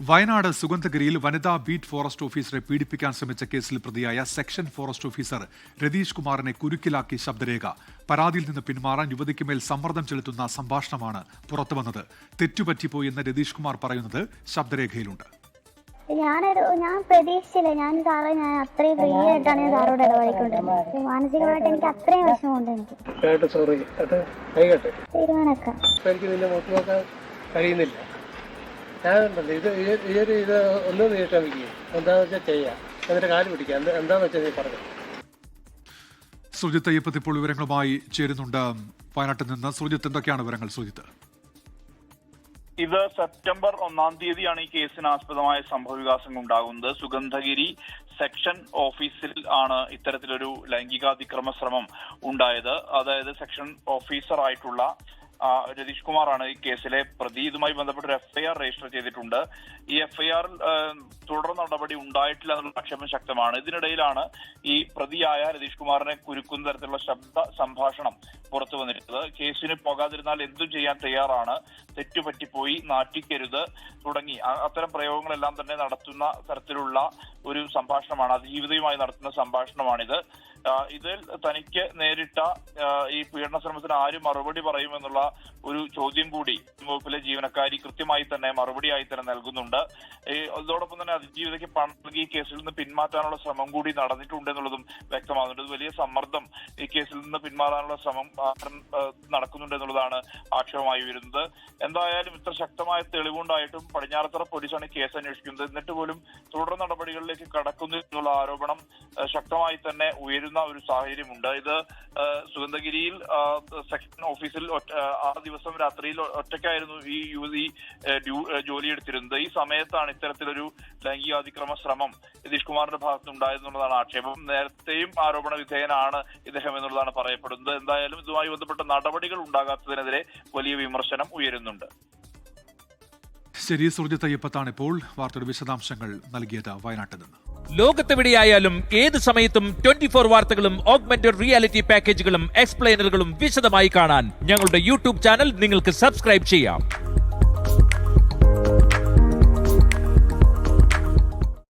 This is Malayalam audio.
വയനാട് സുഗന്ധഗിരിയിൽ വനിതാ ബീറ്റ് ഫോറസ്റ്റ് ഓഫീസറെ പീഡിപ്പിക്കാൻ ശ്രമിച്ച കേസിൽ പ്രതിയായ സെക്ഷൻ ഫോറസ്റ്റ് ഓഫീസർ രതീഷ് കുമാറിനെ കുരുക്കിലാക്കി ശബ്ദരേഖ. പരാതിയിൽ നിന്ന് പിന്മാറാൻ യുവതിക്ക് മേൽ സമ്മർദ്ദം ചെലുത്തുന്ന സംഭാഷണമാണ് പുറത്തുവന്നത്. തെറ്റുപറ്റിപ്പോയി എന്ന് രതീഷ് കുമാർ പറയുന്നത് ശബ്ദരേഖയിലുണ്ട്. ഞാൻ പ്രതീക്ഷിച്ചില്ല. ഞാൻ അത്രയും ഫ്രീ ആയിട്ടാണ് ഞാൻ സാറോട് ഇടപെടിക്കൊണ്ടിരുന്നത്. മാനസികമായിട്ട് എനിക്ക് അത്രയും വിഷമമുണ്ട്. എനിക്ക് തീരുമാനമൊക്കെ കഴിയുന്നില്ല. ഇത് ഒന്നും നീ ശ്രമിക്കുക, എന്താണെന്ന് വെച്ചാൽ ചെയ്യാം, എന്നിട്ട് കാല് പിടിക്കുക, എന്താണെന്ന് വെച്ചാൽ നീ പറഞ്ഞു. സുജിത്ത് അയ്യപ്പത്ത് ഇപ്പോൾ വിവരങ്ങളുമായി ചേരുന്നുണ്ട് വയനാട്ടിൽ നിന്ന്. സുജിത്ത്, എന്തൊക്കെയാണ് വിവരങ്ങൾ? സുജിത്ത്, ഇത് സെപ്റ്റംബർ 1-ാം തീയതിയാണ് ഈ കേസിന് ആസ്പദമായ സംഭവ വികാസങ്ങൾ ഉണ്ടാകുന്നത്. സുഗന്ധഗിരി സെക്ഷൻ ഓഫീസിൽ ആണ് ഇത്തരത്തിലൊരു ലൈംഗികാതിക്രമ ശ്രമം ഉണ്ടായത്. അതായത് സെക്ഷൻ ഓഫീസർ ആയിട്ടുള്ള രതീഷ് കുമാറാണ് ഈ കേസിലെ പ്രതി. ഇതുമായി ബന്ധപ്പെട്ട് ഒരു എഫ്ഐആർ രജിസ്റ്റർ ചെയ്തിട്ടുണ്ട്. ഈ എഫ്ഐആറിൽ തുടർ നടപടി ഉണ്ടായിട്ടില്ല എന്നുള്ള ആക്ഷേപം ശക്തമാണ്. ഇതിനിടയിലാണ് ഈ പ്രതിയായ രതീഷ് കുമാറിനെ കുരുക്കുന്ന തരത്തിലുള്ള ശബ്ദ സംഭാഷണം പുറത്തു വന്നിട്ടുള്ളത്. കേസിന് പോകാതിരുന്നാൽ എന്തും ചെയ്യാൻ തയ്യാറാണ്, തെറ്റുപറ്റിപ്പോയി, നാറ്റിക്കരുത് തുടങ്ങി അത്തരം പ്രയോഗങ്ങളെല്ലാം തന്നെ നടത്തുന്ന തരത്തിലുള്ള ഒരു സംഭാഷണമാണ്, അതിജീവിതയുമായി നടത്തുന്ന സംഭാഷണമാണിത്. ഇതിൽ തനിക്ക് നേരിട്ട ഈ പീഡന ശ്രമത്തിന് ആര് മറുപടി പറയുമെന്നുള്ള ഒരു ചോദ്യം കൂടി വകുപ്പിലെ ജീവനക്കാരി കൃത്യമായി തന്നെ മറുപടിയായി തന്നെ നൽകുന്നുണ്ട്. അതോടൊപ്പം തന്നെ അതിജീവിതയ്ക്ക് പണം നൽകി ഈ കേസിൽ നിന്ന് പിന്മാറ്റാനുള്ള ശ്രമം കൂടി നടന്നിട്ടുണ്ട് എന്നുള്ളതും വ്യക്തമാകുന്നുണ്ട്. വലിയ സമ്മർദ്ദം ഈ കേസിൽ നിന്ന് പിന്മാറാനുള്ള ശ്രമം നടക്കുന്നുണ്ട് എന്നുള്ളതാണ് ആക്ഷേപമായി വരുന്നത്. എന്തായാലും ഇത്ര ശക്തമായ തെളിവുണ്ടായിട്ടും പടിഞ്ഞാറത്തറ പോലീസാണ് ഈ കേസ് അന്വേഷിക്കുന്നത്. എന്നിട്ട് പോലും തുടർ നടപടികളിലേക്ക് കടക്കുന്നു എന്നുള്ള ആരോപണം ശക്തമായി തന്നെ ഉയരുന്ന ഒരു സാഹചര്യമുണ്ട്. ഇത് സുഗന്ധഗിരിയിൽ സെക്ഷൻ ഓഫീസിൽ 6 ദിവസം രാത്രിയിൽ ഒറ്റയ്ക്കായിരുന്നു ഈ യുവതി ജോലിയെടുത്തിരുന്നത്. ഈ സമയത്താണ് ഇത്തരത്തിലൊരു ലൈംഗികാതിക്രമ ശ്രമം രതീഷ് കുമാറിന്റെ ഭാഗത്തുണ്ടായതെന്നുള്ളതാണ് ആക്ഷേപം. നേരത്തെയും ആരോപണ വിധേയനാണ് ഇദ്ദേഹം എന്നുള്ളതാണ് പറയപ്പെടുന്നത്. എന്തായാലും ഇതുമായി ബന്ധപ്പെട്ട നടപടികൾ ഉണ്ടാകാത്തതിനെതിരെ വലിയ വിമർശനം ഉയരുന്നുണ്ട്. ശരി, സുജിത്ത് അയ്യപ്പത്താണ് ഇപ്പോൾ വാർത്തയുടെ വിശദാംശങ്ങൾ നൽകിയത് വയനാട്ടിൽ നിന്ന്. ലോകത്തെവിടെയായാലും ഏത് സമയത്തും 24 വാർത്തകളും ഓഗ്മെന്റഡ് റിയാലിറ്റി പാക്കേജുകളും എക്സ്പ്ലെയിനറുകളും വിശദമായി കാണാൻ ഞങ്ങളുടെ യൂട്യൂബ് ചാനൽ നിങ്ങൾക്ക് സബ്സ്ക്രൈബ് ചെയ്യാം.